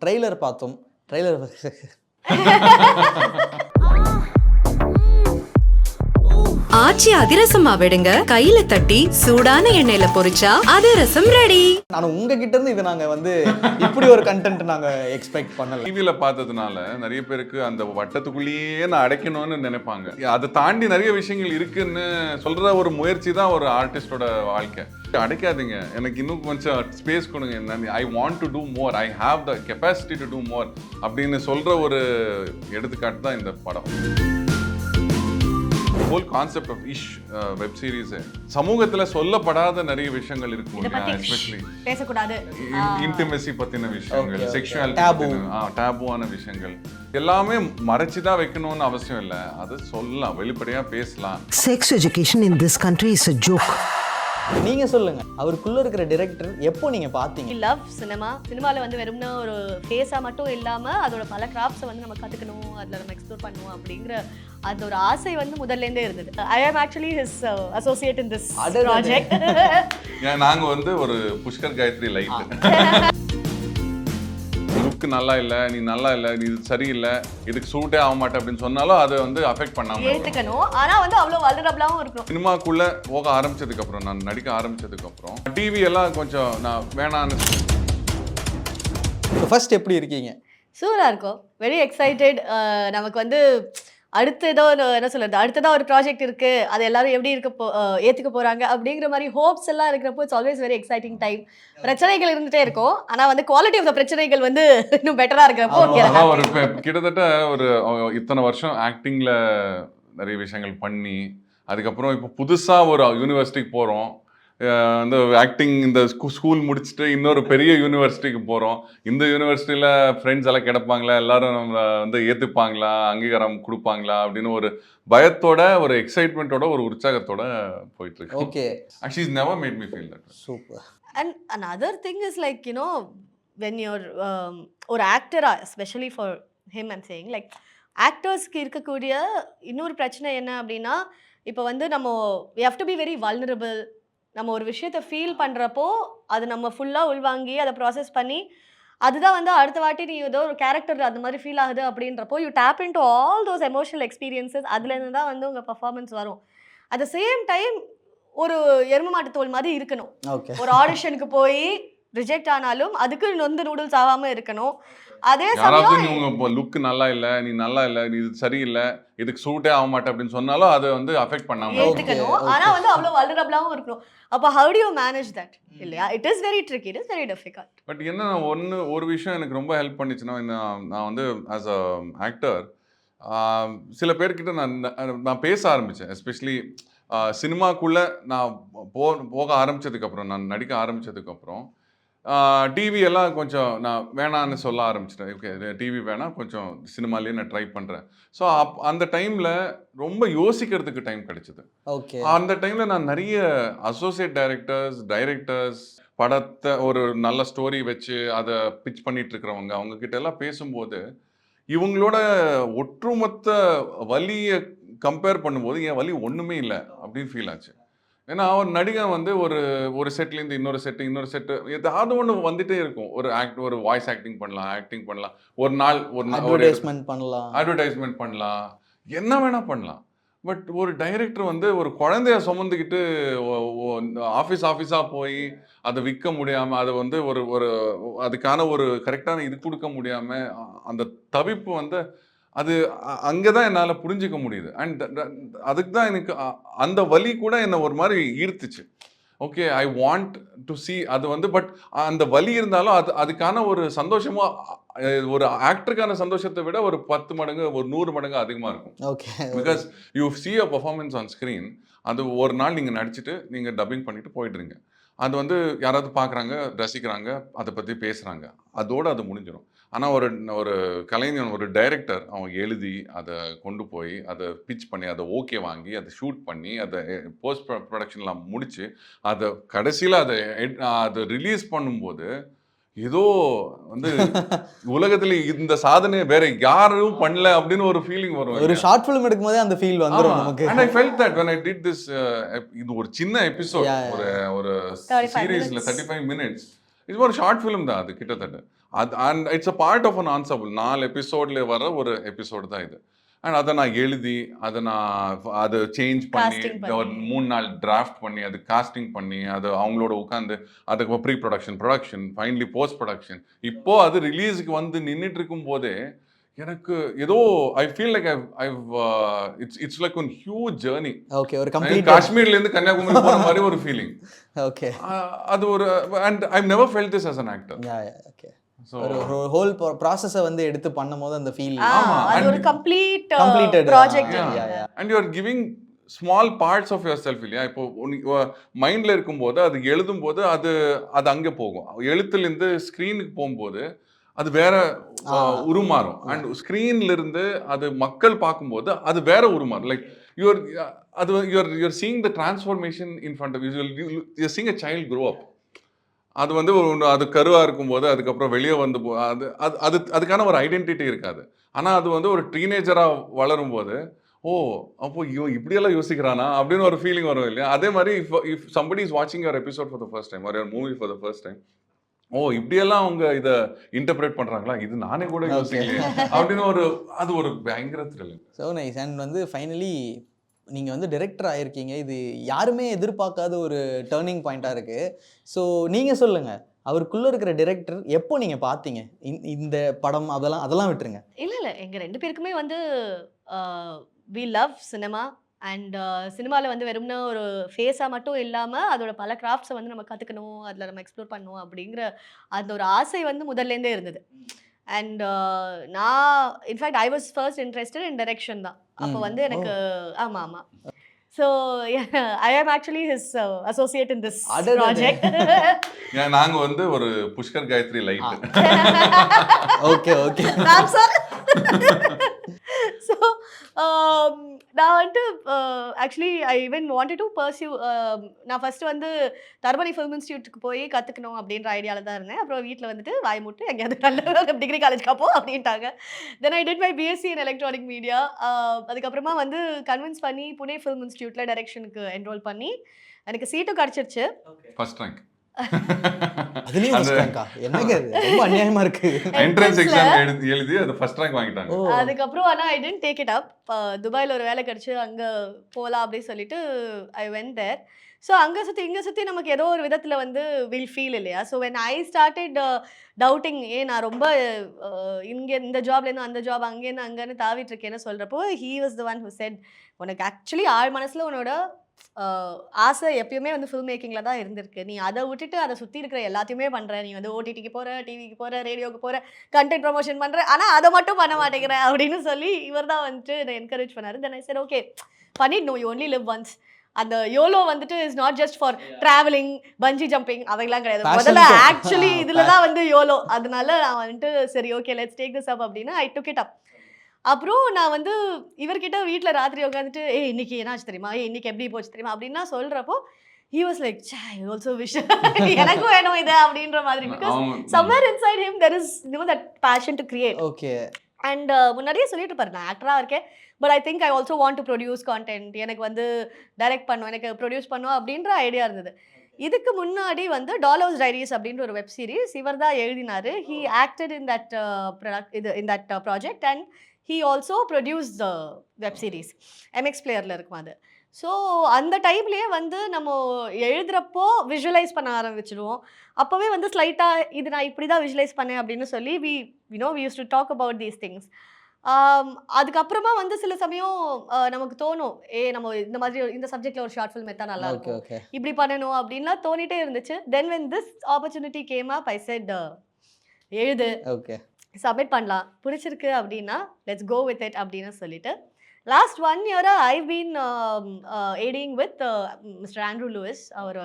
Trailer பார்த்தோம். Trailer ஆச்சி அதிரசமா விடுங்க, கையில தட்டி சூடான எண்ணெயில பொரிச்சா அதிரசம் ரெடி. நான் உங்ககிட்ட இருந்து இது நாங்க இப்படி ஒரு கண்டென்ட் நாங்க எக்ஸ்பெக்ட் பண்ணல. டிவியில பார்த்ததுனால நிறைய பேருக்கு அந்த வட்டத்துக்குள்ளேயே நான் அடைக்கணும்னு நினைப்பாங்க. அதை தாண்டி நிறைய விஷயங்கள் இருக்குன்னு சொல்ற ஒரு முயற்சி தான் ஒரு ஆர்டிஸ்டோட வாழ்க்கை. அடைக்காதீங்க, எனக்கு இன்னும் கொஞ்சம் ஸ்பேஸ் கொடுங்க, I want to do more, I have the capacity to do more அப்படின்னு சொல்ற ஒரு எடுத்துக்காட்டு தான் இந்த படம். Whole concept of this web series சமூகத்துல சொல்லப்படாத நிறைய விஷயங்கள் இருக்கும். எஸ்பெஷலி பேசக்கூடாது, இன்டிமசி பத்தின விஷயங்கள், செக்ஷுவாலிட்டி டேபுவான விஷயங்கள் எல்லாமே மறைச்சுதான் வைக்கணும்னு அவசியம் இல்லை. அது சொல்லலாம், வெளிப்படையா பேசலாம். Sex education in this country is a joke. நீங்க சொல்லுங்க, அவருக்குள்ள இருக்கிற டைரக்டர் எப்போ நீங்க பாத்தீங்க? லவ் சினிமால வெறும்னா ஒரு ஃபேஸா மட்டும் இல்லாம அதோட பல கிராஃப்ட்ஸை நம்ம கத்துக்கணும், அதுல நம்ம எக்ஸ்ப்ளோர் பண்ணுவோம் அப்படிங்கிற அந்த ஒரு ஆசை முதல்ல இருந்தே இருந்தது. ஐ am actually his associate in this project. நாங்க ஒரு புஷ்கர் காயத்ரி லைட். லுக் நல்லா இல்ல, நீ நல்லா இல்ல, நீ இது சரியில்லை, இதுக்கு சூட்டே ஆக மாட்டேன் அப்படின்னு சொன்னாலும் அதை அஃபெக்ட் பண்ணாம ஏத்துக்கணும். ஆனா அவ்வளவு வல்னரபிளாவும் இருக்கணும். சினிமாக்குள்ள போக ஆரம்பிச்சதுக்கு அப்புறம், நான் நடிக்க ஆரம்பிச்சதுக்கு அப்புறம் டிவி எல்லாம் கொஞ்சம் நான் வேணான்னு. ஃபர்ஸ்ட் எப்படி இருக்கீங்க? சூப்பரா இருக்கும், வெரி எக்ஸைட்டட். நமக்கு அடுத்து ஏதோ என்ன சொல்றது, அடுத்ததான் ஒரு ப்ராஜெக்ட் இருக்கு, அது எல்லாரும் எப்படி ஏத்துக்க போறாங்க அப்படிங்கிற மாதிரி ஹோப்ஸ் எல்லாம் இருக்கிறப்போ it's always very exciting time. பிரச்சனைகள் இருந்துட்டே இருக்கும், ஆனா குவாலிட்டி ஆஃப் த பிரச்சனைகள் இன்னும் பெட்டரா இருக்கிறப்போ ஒரு கிட்டத்தட்ட ஒரு இத்தனை வருஷம் ஆக்டிங்ல நிறைய விஷயங்கள் பண்ணி, அதுக்கப்புறம் இப்போ புதுசா ஒரு யூனிவர்சிட்டிக்கு போறோம். இந்த ஆக்டிங் இந்த ஸ்கூல் முடிச்சுட்டு இன்னொரு பெரிய யூனிவர்சிட்டிக்கு போகிறோம். இந்த யூனிவர்சிட்டியில் ஃப்ரெண்ட்ஸ் எல்லாம் கிடப்பாங்களா, எல்லாரும் நம்மளை ஏற்றுப்பாங்களா, அங்கீகாரம் கொடுப்பாங்களா அப்படின்னு ஒரு பயத்தோட, ஒரு எக்ஸைட்மெண்ட்டோட, ஒரு உற்சாகத்தோட போயிட்டு இருக்கு. Okay, actually is never made me feel that. Super. And another thing is when you're ஒரு ஆக்டரா, especially for him I'm saying, ஆக்டர்ஸ்க்கு இருக்கக்கூடிய இன்னொரு பிரச்சனை என்ன அப்படின்னா, இப்போ நம்ம we have to be very vulnerable. நம்ம ஒரு விஷயத்தை ஃபீல் பண்ணுறப்போ அது நம்ம ஃபுல்லாக உள்வாங்கி அதை ப்ராசஸ் பண்ணி அதுதான் அடுத்த வாட்டி நீ ஏதோ ஒரு கேரக்டர் அந்த மாதிரி ஃபீல் ஆகுது அப்படின்றப்போ you tap into all those emotional experiences. அதுலேருந்து தான் உங்கள் பர்ஃபார்மன்ஸ் வரும். அட் த சேம் டைம் ஒரு எரும மாட்டு தோல் மாதிரி இருக்கணும். ஒரு ஆடிஷனுக்கு போய் ரிஜெக்ட் ஆனாலும் அதுக்கு நொந்து நூடுல்ஸ் ஆகாமல் இருக்கணும். அதே சமயம் லுக் நல்லா இல்ல, நீ நல்லா இல்ல, நீ இது சரியில்லை, இதுக்கு சூட்டே ஆக மாட்டேன் அப்படின்னு சொன்னாலும் அதை அஃபெக்ட் பண்ணாம ஏத்துக்கணும். ஆனா அவ்வளவு வல்னரபிளாவும் இருக்கணும். அப்ப how do you manage that? இல்லையா? It is very tricky, it is very difficult. But என்ன ஒரு விஷயம் எனக்கு ரொம்ப ஹெல்ப் பண்ணிச்சுன்னா, நான் ஆஸ் அ ஆக்டர் சில பேர்கிட்ட நான் பேச ஆரம்பித்தேன். எஸ்பெஷலி சினிமாக்குள்ளே நான் போக ஆரம்பித்ததுக்கப்புறம், நான் நடிக்க ஆரம்பித்ததுக்கப்புறம் டிவி எல்லாம் கொஞ்சம் நான் வேணான்னு சொல்ல ஆரம்பிச்சிட்டேன். ஓகே, டிவி வேணாம், கொஞ்சம் சினிமாலேயே நான் ட்ரை பண்ணுறேன். ஸோ அந்த டைமில் ரொம்ப யோசிக்கிறதுக்கு டைம் கிடைச்சிது. ஓகே, அந்த டைமில் நான் நிறைய அசோசியேட் டைரக்டர்ஸ் படத்தை ஒரு நல்ல ஸ்டோரி வச்சு அதை பிச் பண்ணிட்டு இருக்கிறவங்க, அவங்கக்கிட்ட எல்லாம் பேசும்போது இவங்களோட ஒட்டுமொத்த வலியை கம்பேர் பண்ணும்போது என் வலி ஒன்றுமே இல்லை அப்படின்னு ஃபீல் ஆச்சு. ஏன்னா ஒரு நடிகன் ஒரு செட்லேருந்து இன்னொரு செட்டு ஏதாவது ஒன்று வந்துட்டே இருக்கும். ஒரு வாய்ஸ் ஆக்டிங் பண்ணலாம், ஒரு நாள் அட்வர்டைஸ்மெண்ட் பண்ணலாம், என்ன வேணா பண்ணலாம். பட் ஒரு டைரக்டர் ஒரு குழந்தைய சுமந்துக்கிட்டு ஆஃபீஸாக போய் அதை விற்க முடியாமல், அதை ஒரு அதுக்கான ஒரு கரெக்டான இது கொடுக்க முடியாமல் அந்த தவிப்பு அது அங்கே தான் என்னால் புரிஞ்சிக்க முடியுது. அண்ட் அதுக்கு தான் எனக்கு அந்த வலி கூட என்னை ஒரு மாதிரி ஈர்த்துச்சு. Okay, I want to see அது பட் அந்த வலி இருந்தாலும் அதுக்கான ஒரு சந்தோஷமோ, ஒரு ஆக்டருக்கான சந்தோஷத்தை விட ஒரு 10 மடங்கு, ஒரு 100 மடங்கு அதிகமாக இருக்கும். Okay, because you see a performance on screen. அது ஒரு நாள் நீங்கள் நடிச்சுட்டு நீங்கள் டப்பிங் பண்ணிட்டு போயிடுறீங்க. அது யாராவது பார்க்குறாங்க, ரசிக்கிறாங்க, அதை பற்றி பேசுகிறாங்க, அதோடு அது முடிஞ்சிடும். ஆனால் ஒரு கலைஞன், ஒரு டைரக்டர், அவன் எழுதி அதை கொண்டு போய் அதை பிச் பண்ணி அதை ஓகே வாங்கி அதை ஷூட் பண்ணி அதை போஸ்ட் ப்ரொடக்ஷன்லாம் முடித்து அதை கடைசியில் அதை ரிலீஸ் பண்ணும்போது ஏதோ உலகத்துல இந்த சாதனை வேற யாரும் பண்ணல அப்படின்னு ஒரு ஃபீலிங் வரும். ஒரு ஷார்ட் ஃபிலிம் எடுக்கும்போதே அந்த ஃபீல் வந்துரும் நமக்கு. and I felt that when I did this இது ஒரு சின்ன எபிசோட், ஒரு சீரீஸ்ல 35 minutes, இது ஒரு ஷார்ட் ஃபிலிம் தான் அது கிட்டத்தட்ட. அது and it's a part of an ensemble 4 எபிசோட்ல வர ஒரு எபிசோடு தான் இது. அண்ட் அதை நான் எழுதி அதை சேஞ்ச் பண்ணி Casting பண்ணி. ஒரு 3 நாள் டிராஃப்ட் பண்ணி அது காஸ்டிங் பண்ணி அது அவங்களோட உட்காந்து அதுக்கு pre production finally post production இப்போ அது ரிலீஸுக்கு வந்து நின்றுட்டு இருக்கும் போதே எனக்கு ஏதோ I feel like it's like one huge journey. Okay, ஒரு கம்ப்ளீட். காஷ்மீர்ல இருந்து கன்னியாகுமரி போன மாதிரி ஒரு ஃபீலிங். ஓகே, அது ஒரு and I never felt this as an actor. Okay. So ஒரு ஹோல் ப்ராசஸை வந்து எடுத்து பண்ணும்போது அந்த ஃபீல். ஆமா, அது and ஒரு கம்ப்ளீட் completed. ப்ராஜெக்ட். And you are giving small parts of yourself இல்லையா? இப்போ மைண்ட்ல இருக்கும்போது அது எழுதும்போது அது அங்கே போகும். எழுத்துலேருந்து ஸ்க்ரீனுக்கு போகும்போது அது வேற உருமாறும். அண்ட் ஸ்க்ரீன்ல இருந்து அது மக்கள் பார்க்கும்போது அது வேற உருமாறும். Like you're seeing the transformation in front of you seeing a child grow up. அது வந்து அது கருவாக இருக்கும்போது அதுக்கப்புறம் வெளியே வந்து அதுக்கான ஒரு ஐடென்டிட்டி இருக்காது. ஆனால் அது வந்து ஒரு டீனேஜராக வளரும்போது அப்போ இப்படியெல்லாம் யோசிக்கிறானா அப்படின்னு ஒரு ஃபீலிங் வரும் இல்லையா? அதே மாதிரி இஃப் சம்படி இஸ் வாட்சிங் your episode for the first time or your movie for the first time, இப்படியெல்லாம் அவங்க இதை இன்டர்பிரேட் பண்றாங்களா, இது நானே கூட யோசிக்கலையே அப்படின்னு அது ஒரு பயங்கர த்ரில்லிங். So nice. அண்ட் வந்து ஃபைனலி நீங்கள் வந்து டைரக்டர் ஆகிருக்கீங்க. இது யாருமே எதிர்பார்க்காத ஒரு டேர்னிங் பாயிண்ட்டாக இருக்குது. ஸோ நீங்கள் சொல்லுங்கள், அவருக்குள்ளே இருக்கிற டைரக்டர் எப்போ நீங்கள் பார்த்தீங்க? இந்த படம் அதெல்லாம் விட்டுருங்க. இல்லை எங்கள் 2 பேருக்குமே வந்து வி லவ் சினிமா. அண்ட் சினிமாவில் வந்து வெறும்னா ஒரு ஃபேஸாக மட்டும் இல்லாமல் அதோட பல கிராஃப்ட்ஸை வந்து நம்ம கற்றுக்கணும், அதில் நம்ம எக்ஸ்ப்ளோர் பண்ணணும் அப்படிங்கிற அந்த ஒரு ஆசை வந்து முதல்லேருந்தே இருந்தது. அண்ட் நான் in fact I was first interested in direction தான். அப்போ வந்து எனக்கு ஆமாம். So I am actually his associate in this project. நாங்க வந்து ஒரு புஷ்கர் காயத்ரி லைட். Okay okay ma'am sir. So நான் வந்துட்டு actually I even wanted to pursue. நான் ஃபர்ஸ்ட் வந்து தர்மணி ஃபிலிம் இன்ஸ்டியூட்டுக்கு போய் கற்றுக்கணும் அப்படின்ற ஐடியாவில் தான் இருந்தேன். அப்புறம் வீட்டில் வந்துட்டு வாய் மூட்டு எங்கேயாவது நல்ல டிகிரி காலேஜ்க்கு அப்போ அப்படின்ட்டாங்க. Then I did my BSc in electronic media. அதுக்கப்புறமா வந்து கன்வின்ஸ் பண்ணி புனே ஃபிலிம் இன்ஸ்டியூட்டில் டைரக்ஷனுக்கு என்ரோல் பண்ணி எனக்கு சீட்டும் கிடச்சிருச்சு. First rank. அதுலயும் என்னங்க ரொம்ப அநியாயமா இருக்கு. என்ட்ரன்ஸ் எக்ஸாம் எழுதி அது ஃபர்ஸ்ட் ரேங்க் வாங்கிட்டாங்க. அதுக்கப்புறம் ஆனால் ஐ டென்ட் டேக் இட் அப். துபாயில் ஒரு வேலை கிடச்சி அங்கே போகலாம் அப்படின்னு சொல்லிட்டு ஐ வென்ட் தேர். ஸோ அங்கே சுற்றி இங்கே சுற்றி நமக்கு ஏதோ ஒரு விதத்தில் வந்து வில் ஃபீல் இல்லையா? So when I started doubting, நான் ரொம்ப இங்கே இந்த ஜாப்லேருந்து அந்த ஜாப் அங்கேருந்து அங்கேன்னு தாவிட்டு இருக்கேன்னு சொல்கிறப்போ he was the one who said, உனக்கு ஆக்சுவலி ஆழ் மனசில் உன்னோட ஆசை எப்பயுமே வந்து ஃபில்ம் மேக்கிங்கில் தான் இருந்திருக்கு. நீ அதை விட்டுட்டு அதை சுற்றி இருக்கிற எல்லாத்தையுமே பண்ணுற. நீ வந்து ஓடிடிக்கு போகிற, டிவிக்கு போகிற, ரேடியோக்கு போகிற, கண்டென்ட் ப்ரமோஷன் பண்ணுற, ஆனால் அதை மட்டும் பண்ண மாட்டேங்கிற அப்படின்னு சொல்லி இவர் தான் வந்துட்டு என்னை என்கரேஜ் பண்ணார். தென் ஐ செட் ஓகே பண்ணிடணும், யூ ஒன்லி லிவ் ஒன்ஸ். அந்த யோலோ வந்துட்டு is not just for travelling, bungee jumping அதெல்லாம் கிடையாது. முதல்ல ஆக்சுவலி இதில் தான் வந்து யோலோ. அதனால நான் வந்துட்டு சரி okay let's take this up அப்படின்னு ஐ டுக் இட் அப். அப்புறம் நான் வந்து இவர்கிட்ட வீட்டில் ராத்திரி உட்காந்துட்டு இன்னைக்கு என்னாச்சு தெரியுமா, இன்னைக்கு எப்படி போச்சு தெரியுமா அப்படின்னா சொல்கிறப்போ he was like I also wish எனக்கும் வேணும் இது அப்படின்ற மாதிரி. because somewhere inside him there is that passion to create. Okay. And முன்னாடியே சொல்லிட்டு இருப்பாரு, நான் ஆக்டராக இருக்கேன், but I think I also want to produce content. எனக்கு வந்து டைரக்ட் பண்ணும், எனக்கு ப்ரொடியூஸ் பண்ணும் அப்படின்ற ஐடியா இருந்தது. இதுக்கு முன்னாடி வந்து டாலர்ஸ் டைரிஸ் அப்படின்ற ஒரு வெப் சீரிஸ் இவர் தான் எழுதினார். He acted in that project and he also produce the web series. MX பிளேயரில் இருக்கும் அது. ஸோ அந்த டைம்லேயே வந்து நம்ம எழுதுகிறப்போ விஷுவலைஸ் பண்ண ஆரம்பிச்சிடுவோம். அப்போவே வந்து ஸ்லைட்டாக இது நான் இப்படி தான் விஷுவலைஸ் பண்ணேன் அப்படின்னு சொல்லி we use to talk about these things. அதுக்கப்புறமா வந்து சில சமயம் நமக்கு தோணும், நம்ம இந்த மாதிரி இந்த சப்ஜெக்டில் ஒரு ஷார்ட் ஃபில்ம் எடுத்தால் நல்லா இருக்கும், இப்படி பண்ணணும் அப்படின்லாம் தோணிட்டே இருந்துச்சு. தென் when this opportunity came up, I said எழுது, சப்மிட் பண்ணலாம், பிடிச்சிருக்கு அப்படின்னா லெட்ஸ் கோ வித் இட் அப்படின்னு சொல்லிட்டு last 1 year I've been aiding with Mr. Andrew Lewis, அவர்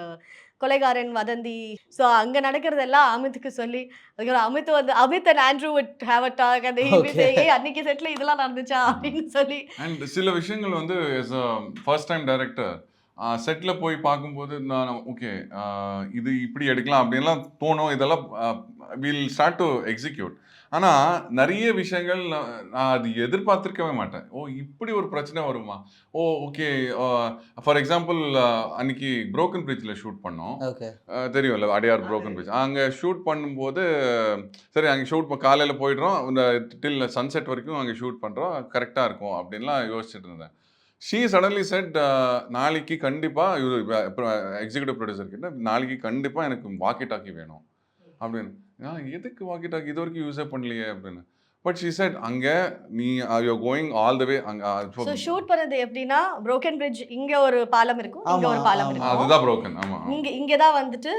கொலைகாரன் வதந்தி. ஸோ அங்கே நடக்கிறதெல்லாம் அமித்துக்கு சொல்லி, அதுக்கப்புறம் அமித் வந்து Amit and Andrew would have a talk and அன்னைக்கு செட்டில் இதெல்லாம் நடந்துச்சா அப்படின்னு சொல்லி. அண்ட் சில விஷயங்கள் வந்து as a first time director settle போய் பார்க்கும்போது நான் ஓகே இது இப்படி எடுக்கலாம் அப்படின்லாம் தோணும். இதெல்லாம் வில் ஸ்டார்ட் டு எக்ஸிக்யூட். ஆனால் நிறைய விஷயங்கள் நான் அது எதிர்பார்த்துருக்கவே மாட்டேன். ஓ இப்படி ஒரு பிரச்சனை வருமா, ஓ ஓகே. ஃபார் எக்ஸாம்பிள் அன்னைக்கு புரோக்கன் பிரிட்ஜில் ஷூட் பண்ணோம். ஓகே. தெரியும்ல அடையார் புரோக்கன் பிரிட்ஜ். அங்கே ஷூட் பண்ணும்போது சரி அங்கே ஷூட் காலையில் போயிடுறோம், இந்த டில் சன்செட் வரைக்கும் அங்கே ஷூட் பண்ணுறோம், கரெக்டாக இருக்கும் அப்படின்லாம் யோசிச்சுட்டு இருந்தேன். ஷீ சடன்லி செட் நாளைக்கு கண்டிப்பாக இவர் எக்ஸிக்யூட்டிவ் ப்ரொடியூசர் கிட்ட நாளைக்கு கண்டிப்பாக எனக்கு வாக்கி டாக்கி வேணும் அப்படின்னு. எதுக்கு வாக்கி டாக்கி, இது வரைக்கும் யூஸே பண்ணலையே அப்படின்னு. பட் ஷீ செட் அங்கே நீ you going all the way so அங்கே. ஷூட் பண்ணது எப்படின்னா broken bridge இங்க ஒரு பாலம் இருக்கும், இங்க ஒரு ஆமா, பாலம் ஆமா. இருக்கும். அதுதான் broken. ஆமா. இங்க தான் வந்துட்டு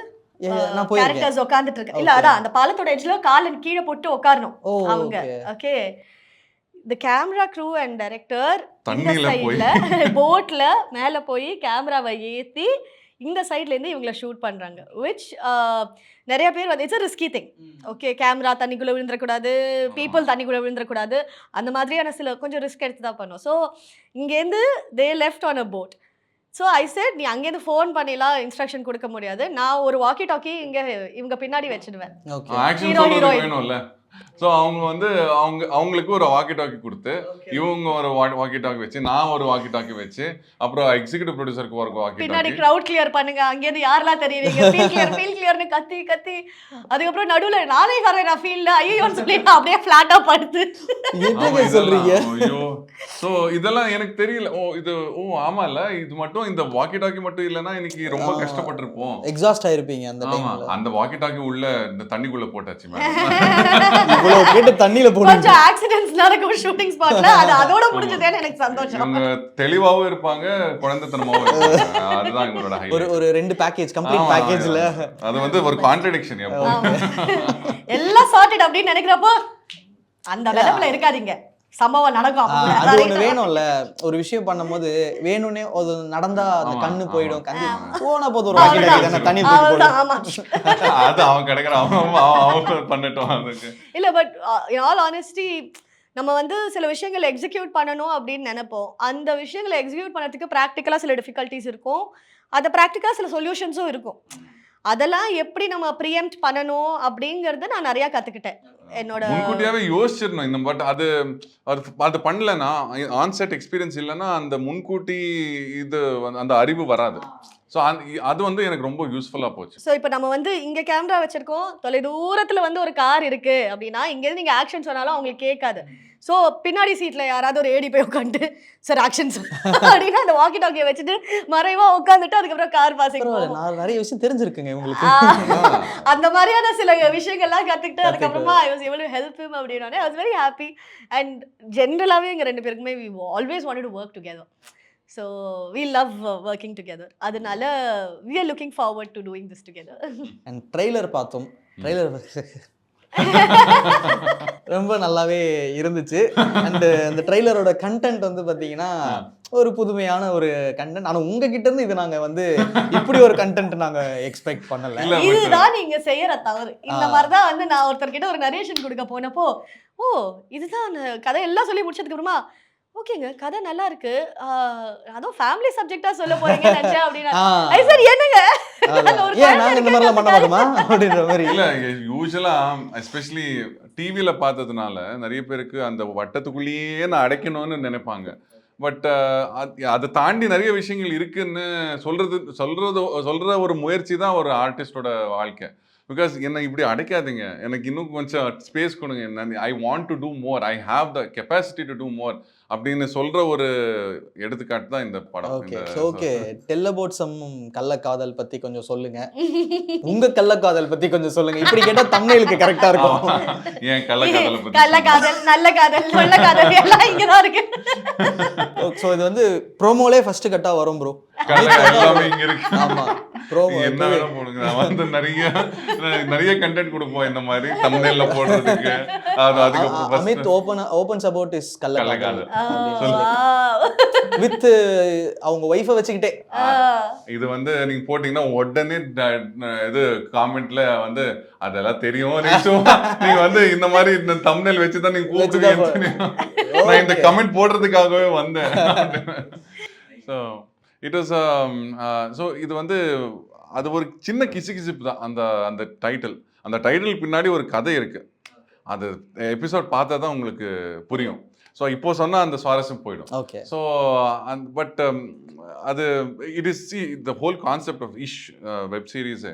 நான் போயிருக்கேன். கேரக்டர்ஸ் உட்கார்ந்துட்டு இருக்கு. இல்ல Okay. அதான் அந்த பாலத்தோட எட்ஜ்ல காலை கீழே போட்டு உட்காரணும் ஓ அவங்க. Okay. Okay. the camera crew and director இந்த தண்ணியில போய் சைடுல போட்ல மேல போய் கேமராவை ஏத்தி இந்த சைடுல இருந்து இவங்கள ஷூட் பண்றாங்க. which நிறைய பேர் வந்து it's a risky thing. Okay, camera தண்ணிக்குள்ள விழுந்துடக்கூடாது, பீப்புள் தண்ணிக்குள்ள விழுந்துடக்கூடாது, அந்த மாதிரியான சில கொஞ்சம் ரிஸ்க் எடுத்து தான் பண்ணும். ஸோ இங்கேருந்து they left on a boat. So I set நீ அங்கேருந்து ஃபோன் பண்ணிலாம் இன்ஸ்ட்ரக்ஷன் கொடுக்க முடியாது, நான் ஒரு வாக்கி டாக்கி இங்கே இவங்க பின்னாடி வச்சிடுவேன். ஓகே. ஆக்ஷன் Hero, சொல்றது heroine. வேணும்ல. ஸோ அவங்க வந்து அவங்களுக்கு ஒரு வாக்கி டாக்கி கொடுத்து, இவங்க ஒரு வாக்கி டாக்கி வச்சு, நான் ஒரு வாக்கி டாக்கி வச்சு, அப்புறம் எக்ஸிக்யூட்டிவ் ப்ரொடியூசருக்கு ஒரு வாக்கி பின்னாடி டாக்கி. க்ரௌட் கிளியர் பண்ணுங்க, அங்கேருந்து யாரெல்லாம் தெரியுறீங்க, ஃபீல் கிளியர்னு கத்தி கத்தி, அதுக்கப்புறம் நடுவுல நானே வரேன் நான் ஃபீல்ட்ல ஐயோன்னு சொல்லி நான் அப்படியே ஃபிளாட்டா படுத்து. என்னங்க சொல்றீங்க? ஐயோ. ஸோ இதெல்லாம் எனக்கு தெரியல. ஆமா இல்ல, இது மட்டும் இந்த வாக்கி டாக்கி மட்டும் இல்லைன்னா இன்னைக்கு ரொம்ப கஷ்டப்பட்டிருப்போம். எக்ஸாஸ்ட் ஆயிருப்பீங்க அந்த ஆமா, டைம்ல. அந்த வாக்கி டாக்கி உள்ள இந்த தண்ணிக்குள்ள போட்டாச்சு மேடம். இவ்வளவு கேட்டு தண்ணியில போடுங்க. கொஞ்சம் ஆக்சிடென்ட்ஸ் நடக்கும் ஷூட்டிங் ஸ்பாட்ல, அது அதோட முடிஞ்சதேன்னு எனக்கு சந்தோஷம். இவங்க தெளிவாவும் இருப்பாங்க, குழந்தைத்தனமாவும் இருப்பாங்க. அதுதான் எங்களோட ஒரு ஹைலைட். ஒரு 2 பேக்கேஜ் கம்ப்ளீட் பேக்கேஜ்ல அது வந்து ஒரு கான்ட்ரடிக்ஷன் எப்போ. எல்லாம் சார்ட்டட் அப்படின்னு நினைக்கிறப்போ அந்த நிலைமையில இருக்காதீங்க, சம்பவம் நடக்கும். அது ஒண்ணு வேணும்ல. ஒரு விஷயம் பண்ணும்போது வேணும்னே அது நடந்தா அந்த ஆமா, கண்ணு ஆமா. போயிடும். கண்ணு போனா போது ஒரு வாக்கி டாக்கி தானே தண்ணி தூக்கி போடு. ஆமா. அது அவன் கிடைக்கிற அவன் பண்ணட்டும் அதுக்கு. இல்ல பட் இன் ஆல் ஆனஸ்டி நம்ம வந்து சில விஷயங்களை எக்ஸிக்யூட் பண்ணணும் அப்படின்னு நினைப்போம். அந்த விஷயங்களை எக்ஸிக்யூட் பண்ணதுக்கு ப்ராக்டிக்கலாக சில டிஃபிகல்ட்டிஸ் இருக்கும், அதை ப்ராக்டிக்கலாக சில சொல்யூஷன்ஸும் இருக்கும். அதெல்லாம் எப்படி நம்ம ப்ரீஎம்ப்ட் பண்ணணும் அப்படிங்கறத நான் நிறைய கத்துக்கிட்டேன் என்னோட. முன்கூட்டியாவே யோசிச்சிடணும் இந்த. பட் அது பண்ணலன்னா, ஆன்செட் எக்ஸ்பீரியன்ஸ் இல்லைன்னா அந்த முன்கூட்டி இது அந்த அறிவு வராது. ஸோ அது வந்து எனக்கு ரொம்ப யூஸ்ஃபுல்லாக போச்சு. ஸோ இப்போ நம்ம வந்து இங்கே கேமரா வச்சிருக்கோம், தொலை தூரத்தில் வந்து ஒரு கார் இருக்கு அப்படின்னா இங்கேருந்து நீங்கள் ஆக்ஷன் சொன்னாலும் அவங்களுக்கு கேட்காது. ஸோ பின்னாடி சீட்டில் யாராவது ஒரு ஏடி போய் உட்காந்து சார் ஆக்ஷன்ஸ் அப்படின்னா அந்த வாக்கி டாக்கியை வச்சுட்டு மறைவாக உட்காந்துட்டு அதுக்கப்புறம் கார் பாசிங். நான் நிறைய விஷயம் தெரிஞ்சிருக்குங்க உங்களுக்கு. அந்த மாதிரியான சில விஷயங்கள்லாம் கற்றுக்கிட்டு அதுக்கப்புறமா I was able to help him அப்படின்னாலே I was very happy. And ஜென்ரலாகவே எங்கள் 2 பேருக்குமே we always wanted to work together. So we love working together. அதனால we are looking forward to doing this together. And trailer பார்த்தோம். Trailer ரொம்ப நல்லாவே இருந்துச்சு. And அந்த ட்ரெய்லரோட கண்டென்ட் வந்து பார்த்தீங்கன்னா ஒரு புதுமையான ஒரு கண்டென்ட். ஆனால் உங்ககிட்ட இருந்து இது நாங்கள் வந்து இப்படி ஒரு கண்டென்ட் நாங்கள் எக்ஸ்பெக்ட் பண்ணல. இதுதான் நீங்க செய்யற தவறு. இந்த மாதிரி தான் வந்து நான் ஒருத்தர்கிட்ட ஒரு நரேஷன் கொடுக்க போனப்போ, ஓ இதுதான் கதை எல்லாம் சொல்லி முடிச்சதுக்கு அப்புறமா ஓகேங்க கதை நல்லா இருக்கு, அதுவும் ஃபேமிலி சப்ஜெக்டா சொல்ல போறீங்க நினைச்சேன் அப்படின்னா ஐ சார் என்னங்க ஏன் நாங்க இந்த மாதிரிலாம் பண்ண மாட்டோமா அப்படின்ற மாதிரி. இல்ல யூஸ்வலா எஸ்பெஷலி டிவியில பார்த்ததுனால நிறைய பேருக்கு அந்த வட்டத்துக்குள்ளேயே நான் அடைக்கணும்னு நினைப்பாங்க. பட் அதை தாண்டி நிறைய விஷயங்கள் இருக்குன்னு சொல்ற ஒரு முயற்சி தான் ஒரு ஆர்டிஸ்டோட வாழ்க்கை. பிகாஸ் என்னை இப்படி அடைக்காதீங்க, எனக்கு இன்னும் கொஞ்சம் ஸ்பேஸ் கொடுங்க, I want to do more, I have the capacity to do more அப்படின்னு சொல்ற ஒரு எடுத்துக்காட்டு தான் இந்த படம். ஓகே, டெல் அபவுட் சம் கள்ளக்காதல் பத்தி கொஞ்சம் சொல்லுங்க. உங்க கள்ளக்காதல் பத்தி கொஞ்சம் சொல்லுங்க. இப்படி கேட்டா தம்ப்நெயிலுக்கு கரெக்டா இருக்கும். ஏன் கள்ளக்காதல் பத்தி? கள்ளக்காதல், நல்ல காதல், கொள்ள காதல் எல்லாம் இங்க தான் இருக்கு. சோ இது வந்து ப்ரோமோலே ஃபர்ஸ்ட் கட்டா வரும் ப்ரோ. எல்லாமே இங்க இருக்கு. ஆமா, ப்ரோமோ என்ன வேணா போடுங்க. நான் வந்து நிறைய கண்டென்ட் கொடுப்போம் இந்த மாதிரி தம்ப்நெயில்ல போடுறதுக்கு. அதுக்கு அமித் ஓபன்ஸ் அபவுட் இஸ் கள்ளக்காதல் வித் அவங்க வைஃபை வச்சுக்கிட்டே. இது வந்து நீங்க போட்டீங்கன்னா உடனே இது காமெண்ட்ல வந்து அதெல்லாம் தெரியும் நீங்க வந்து இந்த மாதிரி இந்த தம்ப்நெயில் வச்சுதான் நீங்க கூப்பிடுவீங்க. நான் இந்த கமெண்ட் போடுறதுக்காகவே வந்தேன். ஸோ இட் வாஸ் ஸோ இது வந்து அது ஒரு சின்ன கிசுகிசுப்பு தான் அந்த டைட்டில். அந்த டைட்டில் பின்னாடி ஒரு கதை இருக்கு. அது எபிசோட் பார்த்தா தான் உங்களுக்கு புரியும். ஸோ இப்போ சொன்னா அந்த சுவாரஸ்யம் போயிடும். ஓகே. ஸோ பட் அது it is the whole concept of this web series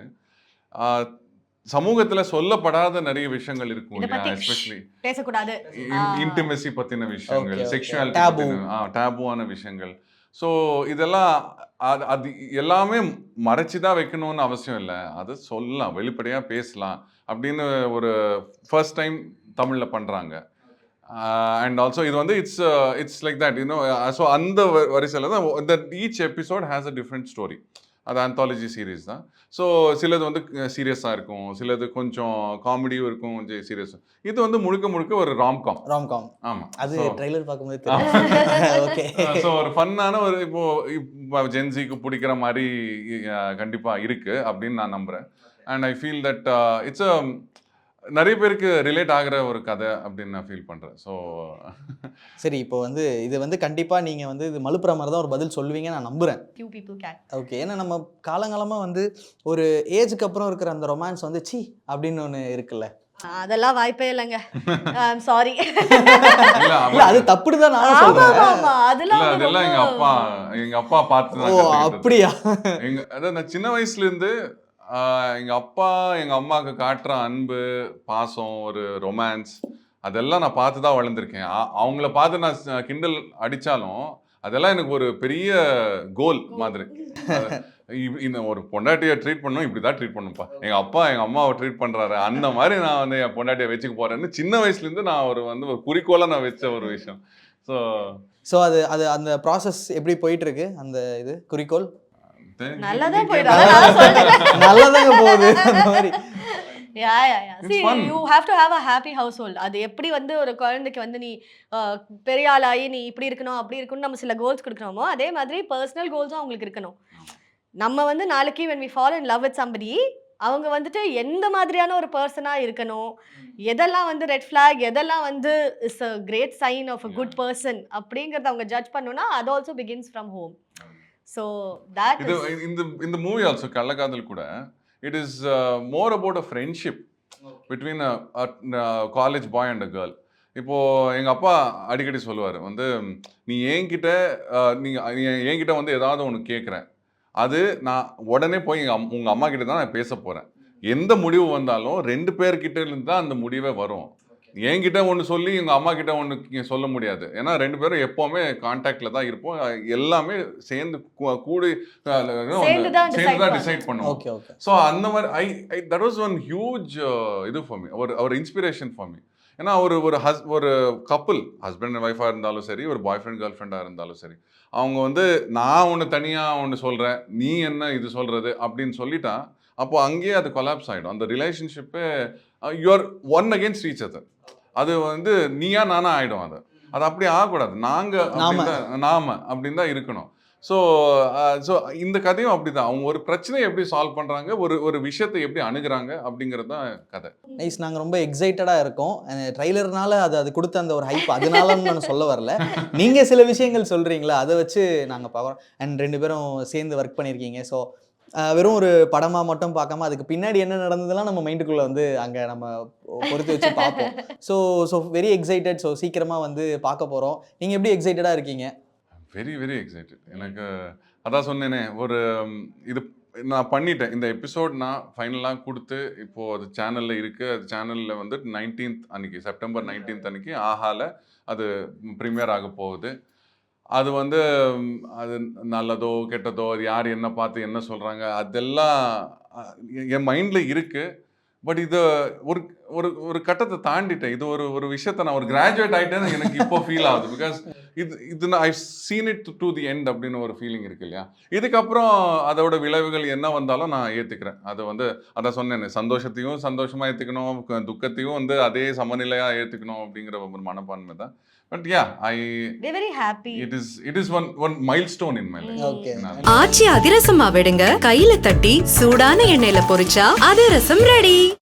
சமூகத்துல சொல்லப்படாத நிறைய விஷயங்கள் இருக்கும் இதை இல்லையா? பத்தி எஸ்பெஷலி பேசக்கூடாது. இன்டிமெசி பத்தின விஷயங்கள், Okay, okay. Sexuality Taboo. டேபுவான விஷயங்கள். ஸோ இதெல்லாம் அது எல்லாமே மறைச்சி தான் வைக்கணும்னு அவசியம் இல்லை. அது சொல்லலாம், வெளிப்படையாக பேசலாம் அப்படின்னு ஒரு ஃபர்ஸ்ட் டைம் தமிழில் பண்ணுறாங்க. அண்ட் ஆல்சோ இது வந்து it's like that you know. So அந்த வரிசையில் தான் each episode has a different story. அது ஆந்தாலஜி சீரீஸ் தான். ஸோ சிலது வந்து சீரியஸாக இருக்கும், சிலது கொஞ்சம் காமெடியும் இருக்கும், கொஞ்சம் சீரியஸ். இது வந்து முழுக்க முழுக்க ஒரு ராம்காம். ஆமாம், அது So, ட்ரைலர் பார்க்கும்போது தெரியும். ஓகே. ஸோ ஒரு ஃபன்னான ஒரு இப்போ ஜென்சிக்கு பிடிக்கிற மாதிரி கண்டிப்பாக இருக்கு அப்படின்னு நான் நம்புகிறேன். And I feel that it's நிறைய பேருக்கு ரிலேட் ஆகிற ஒரு கதை அப்படின்னு நான் ஃபீல் பண்ணுறேன். ஸோ சரி, இப்போ வந்து இது வந்து கண்டிப்பாக நீங்கள் வந்து இது மலுப்புற மாதிரி தான் ஒரு பதில் சொல்லுவீங்க நான் நம்புகிறேன். Few people can. ஓகே. ஏன்னா நம்ம காலங்காலமாக வந்து ஒரு ஏஜுக்கு அப்புறம் இருக்கிற அந்த ரொமான்ஸ் வந்து சி அப்படின்னு ஒன்று இருக்குல்ல. அதெல்லாம் வாய்ப்பே இல்லைங்க. சாரி. இல்லை இல்ல அது தப்புன்னு தான் நான் ஆமா சொல்றேன். ஆமா அதெல்லாம் இல்லை வந்து அதெல்லாம் ரொம்ப- எங்கள் அப்பா பார்த்து ஓ தான் கத்துக்கிட்டது. அப்படியா? அதான் நான் சின்ன வயசுலேருந்து எங்கள் அப்பா எங்கள் அம்மாவுக்கு காட்டுற அன்பு, பாசம், ஒரு ரொமான்ஸ் அதெல்லாம் நான் பார்த்து தான் வளர்ந்துருக்கேன். அவங்கள பார்த்து நான் கிண்டல் அடித்தாலும் அதெல்லாம் எனக்கு ஒரு பெரிய கோல் மாதிரி. இந்த ஒரு பொண்டாட்டியை ட்ரீட் பண்ணணும், இப்படி தான் ட்ரீட் பண்ணுப்பா, எங்கள் அப்பா எங்கள் அம்மாவை ட்ரீட் பண்ணுறாரு, அந்த மாதிரி நான் வந்து என் பொண்டாட்டியை வச்சுக்க போகிறேன்னு சின்ன வயசுலேருந்து நான் ஒரு குறிக்கோளாக நான் வச்ச ஒரு விஷயம். ஸோ அது அது அந்த ப்ராசஸ் எப்படி போயிட்டு இருக்கு? அந்த இது குறிக்கோள் நல்லாதான் போயிடும். அதான் நான் சொல்றேன். நல்லதாங்க போகுது அந்த மாதிரி. Yeah. It's See, fun. you have to have a happy household. அது எப்படி வந்து ஒரு குழந்தைக்கு வந்து நீ பெரிய ஆளாகி நீ இப்படி இருக்கணும் அப்படி இருக்கணும் நம்ம சில கோல்ஸ் கொடுக்குறோமோ அதே மாதிரி பர்சனல் கோல்ஸும் அவங்களுக்கு இருக்கணும். நம்ம வந்து நாளைக்கு when we fall in love with somebody அவங்க வந்துட்டு எந்த மாதிரியான ஒரு பர்சனாக இருக்கணும், எதெல்லாம் வந்து ரெட் ஃப்ளாக், எதெல்லாம் வந்து is a great sign of a good person அப்படிங்கிறத அவங்க ஜட்ஜ் பண்ணணும்னா அது also begins from home. So that இது இந்த மூவி ஆல்சோ கள்ளக்காதல் கூட it is more about a friendship between a college boy and a girl. இப்போது எங்கள் அப்பா அடிக்கடி சொல்லுவார் வந்து, நீ என்கிட்ட வந்து ஏதாவது ஒன்று கேட்குறேன், அது நான் உடனே போய் உங்கள் அம்மா கிட்ட தான் நான் பேச போகிறேன். எந்த முடிவு வந்தாலும் 2 பேர்கிட்ட இருந்து தான் அந்த முடிவே வரும். என்கிட்ட ஒன்று சொல்லி எங்கள் அம்மா கிட்ட ஒன்று சொல்ல முடியாது. ஏன்னா 2 பேரும் எப்போவுமே கான்டாக்டில் தான் இருப்போம். எல்லாமே சேர்ந்து கூடி சேர்ந்து தான் டிசைட் பண்ணுவோம். Okay okay. ஸோ அந்த மாதிரி தட் வாஸ் ஒன் ஹியூஜ் இது ஃபார் மீ, ஒரு இன்ஸ்பிரேஷன் ஃபார் மீ. ஏன்னா ஒரு கப்புள், ஹஸ்பண்ட் அண்ட் ஒய்ஃபாக இருந்தாலும் சரி, ஒரு பாய் ஃப்ரெண்ட் கேர்ள் ஃப்ரெண்டாக இருந்தாலும் சரி, அவங்க வந்து நான் ஒன்று தனியாக ஒன்று சொல்கிறேன், நீ என்ன இது சொல்கிறது அப்படின்னு சொல்லிட்டா அப்போ அங்கேயே அது கொலாப்ஸ் ஆகிடும். அந்த ரிலேஷன்ஷிப்பே you are one against each other. அது வந்து நீயா நானா ஆகிடும். அது அப்படி ஆகக்கூடாது. நாம அப்படின்னு தான் இருக்கணும். ஸோ இந்த கதையும் அப்படி தான். அவங்க ஒரு பிரச்சனையை எப்படி சால்வ் பண்ணுறாங்க, ஒரு விஷயத்தை எப்படி அணுகுறாங்க அப்படிங்கிறது தான் கதை. நைஸ். நாங்கள் ரொம்ப எக்ஸைட்டடாக இருக்கோம். ட்ரைலர்னால அது கொடுத்த அந்த ஒரு ஹைப் அதனாலன்னு நான் சொல்ல வரல. நீங்கள் சில விஷயங்கள் சொல்கிறீங்களா, அதை வச்சு நாங்கள் பார்க்குறோம். அண்ட் 2 பேரும் சேர்ந்து ஒர்க் பண்ணியிருக்கீங்க. ஸோ வெறும் ஒரு படமாக மட்டும் பார்க்காம அதுக்கு பின்னாடி என்ன நடந்ததெல்லாம் நம்ம மைண்டுக்குள்ளே வந்து அங்கே நம்ம பொறுத்து வச்சு பார்ப்போம். So very excited. ஸோ சீக்கிரமாக வந்து பார்க்க போகிறோம். நீங்கள் எப்படி எக்ஸைட்டடாக இருக்கீங்க? Very very excited. எனக்கு அதான் சொன்னேனே, இது நான் பண்ணிட்டேன். இந்த எபிசோட் நான் ஃபைனலாக கொடுத்து இப்போது அது சேனலில் இருக்குது. அது சேனலில் வந்து 19th அன்னைக்கு, செப்டம்பர் 19th அன்னைக்கு ஆஹால அது ப்ரீமியர் ஆக போகுது. அது வந்து அது நல்லதோ கெட்டதோ, அது யார் என்ன பார்த்து என்ன சொல்கிறாங்க அதெல்லாம் என் மைண்டில் இருக்குது. பட் இது ஒரு கட்டத்தை தாண்டிட்டேன். இது ஒரு விஷயத்தை நான் ஒரு கிராஜுவேட் ஆகிட்டேன்னு எனக்கு இப்போ ஃபீல் ஆகுது. பிகாஸ் இது நான் I seen it to the end அப்படின்னு ஒரு ஃபீலிங் இருக்கு இல்லையா. இதுக்கப்புறம் அதோட விளைவுகள் என்ன வந்தாலும் நான் ஏற்றுக்கிறேன். அது வந்து அதான் சொன்னேன், சந்தோஷத்தையும் சந்தோஷமாக ஏற்றுக்கணும், துக்கத்தையும் வந்து அதே சமநிலையாக ஏற்றுக்கணும் அப்படிங்கிற ஒரு மனப்பான்மை தான். But yeah, we're very happy. it is one milestone in my life. Okay. ஆச்சி அதிரசமா விடுங்க, கையில தட்டி சூடான எண்ணெயில பொரிச்சா அதிரசம் ரெடி.